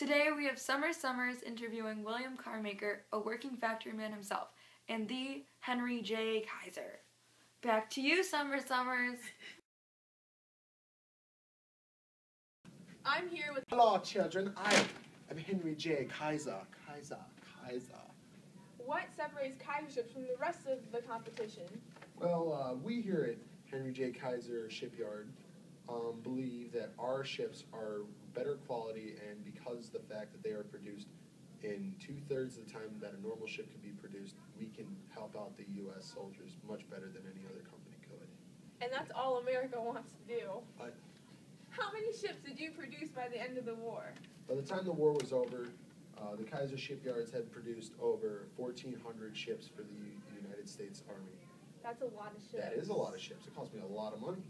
Today we have Summer Summers interviewing William Carmaker, a working factory man himself, and the Henry J. Kaiser. Back to you, Summer Summers. I'm here with... Hello, children. I am Henry J. Kaiser. What separates Kaiser ships from the rest of the competition? Well, we here at Henry J. Kaiser Shipyard believe that our ships are better quality, and because the fact that they are produced in 2/3 of the time that a normal ship could be produced, we can help out the U.S. soldiers much better than any other company could. And that's all America wants to do. But how many ships did you produce by the end of the war? by the time the war was over, the Kaiser shipyards had produced over 1,400 ships for the United States Army. That's a lot of ships. That is a lot of ships. It cost me a lot of money.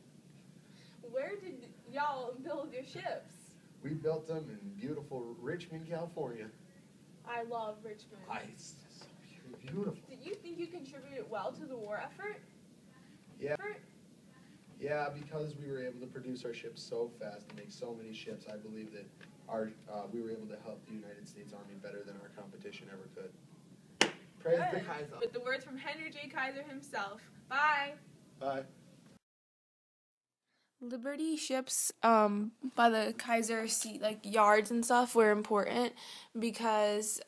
Where did y'all build your ships? We built them in beautiful Richmond, California. I love Richmond. It's so beautiful. Did you think you contributed well to the war effort? Yeah, because we were able to produce our ships so fast and make so many ships, I believe that we were able to help the United States Army better than our competition ever could. Praise the Kaiser. With the words from Henry J. Kaiser himself. Bye. Bye. Liberty ships by the Kaiser yards and stuff were important because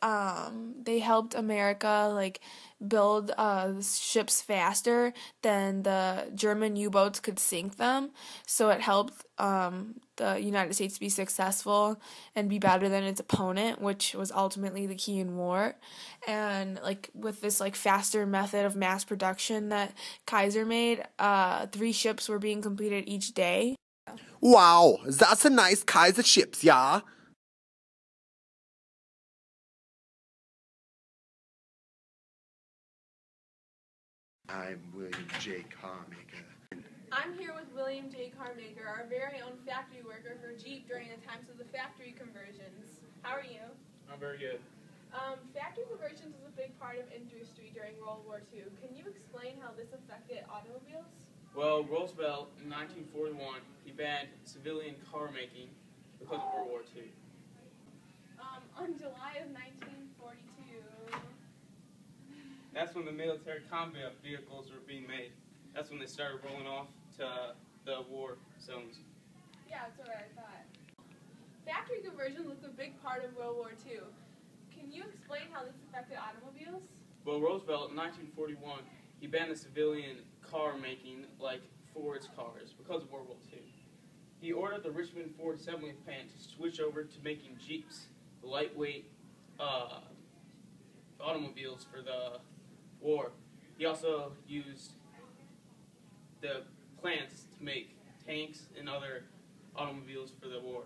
they helped America build ships faster than the German U-boats could sink them. So it helped the United States be successful and be better than its opponent, which was ultimately the key in war. And with this faster method of mass production that Kaiser made, 3 ships were being completed each day. Wow, that's a nice Kaiser ships, yeah? I'm William J. Carmaker. I'm here with William J. Carmaker, our very own factory worker for Jeep during the times of the factory conversions. How are you? I'm very good. Factory conversions was a big part of industry during World War II. Can you explain how this affected automobiles? Well, Roosevelt, in 1941, he banned civilian car making because of World War II. On July of 1942... That's when the military combat vehicles were being made. That's when they started rolling off to the war zones. Yeah, that's what I thought. Factory conversion was a big part of World War II. Can you explain how this affected automobiles? Well, Roosevelt, in 1941, he banned the civilian car making, like Ford's cars, because of World War II. He ordered the Richmond Ford assembly plant to switch over to making Jeeps, the lightweight automobiles for the war. He also used the plants to make tanks and other automobiles for the war.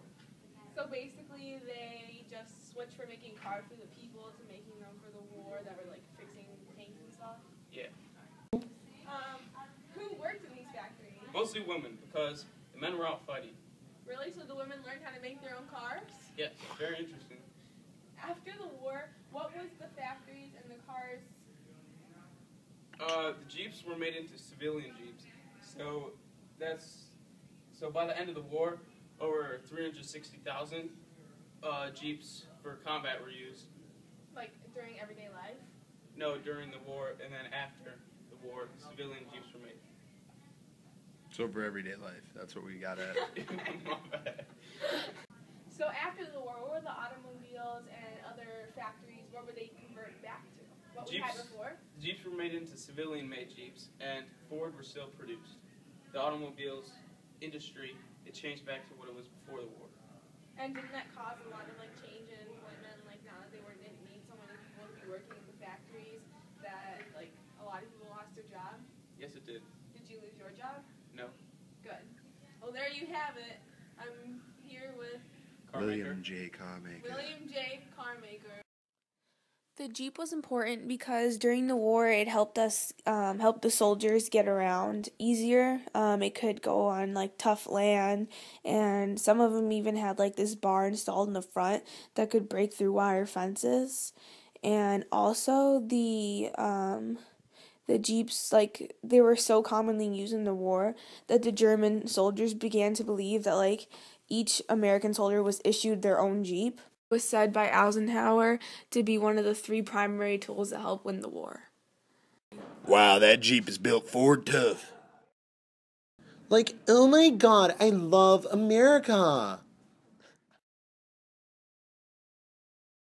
So basically they just switched from making cars for the people to making them for the war that were fixing tanks and stuff? Yeah. Who worked in these factories? Mostly women, because the men were out fighting. Really? So the women learned how to make their own cars? Yes, very interesting. After the war, what was the factories and the cars? The Jeeps were made into civilian Jeeps. So by the end of the war, over 360,000 Jeeps for combat were used. During everyday life? No, during the war, and then after the war, civilian Jeeps were made. So for everyday life, that's what we got at. My bad. So after the war, what were the automobiles and other factories, what were they converted back to? What we had before? Jeeps were made into civilian-made Jeeps, and Ford were still produced. The automobiles industry, it changed back to what it was before the war. And didn't that cause a lot of change in employment? Now that they didn't need so many people to be working in the factories, that a lot of people lost their job? Yes, it did. Did you lose your job? No. Good. Well, there you have it. I'm here with William J. Carmaker. William J. Carmaker. The Jeep was important because during the war it helped the soldiers get around easier. It could go on tough land, and some of them even had this bar installed in the front that could break through wire fences. And also the Jeeps, they were so commonly used in the war that the German soldiers began to believe that each American soldier was issued their own Jeep. Was said by Eisenhower to be one of the 3 primary tools that helped win the war. Wow, that Jeep is built Ford tough. Like, oh my god, I love America.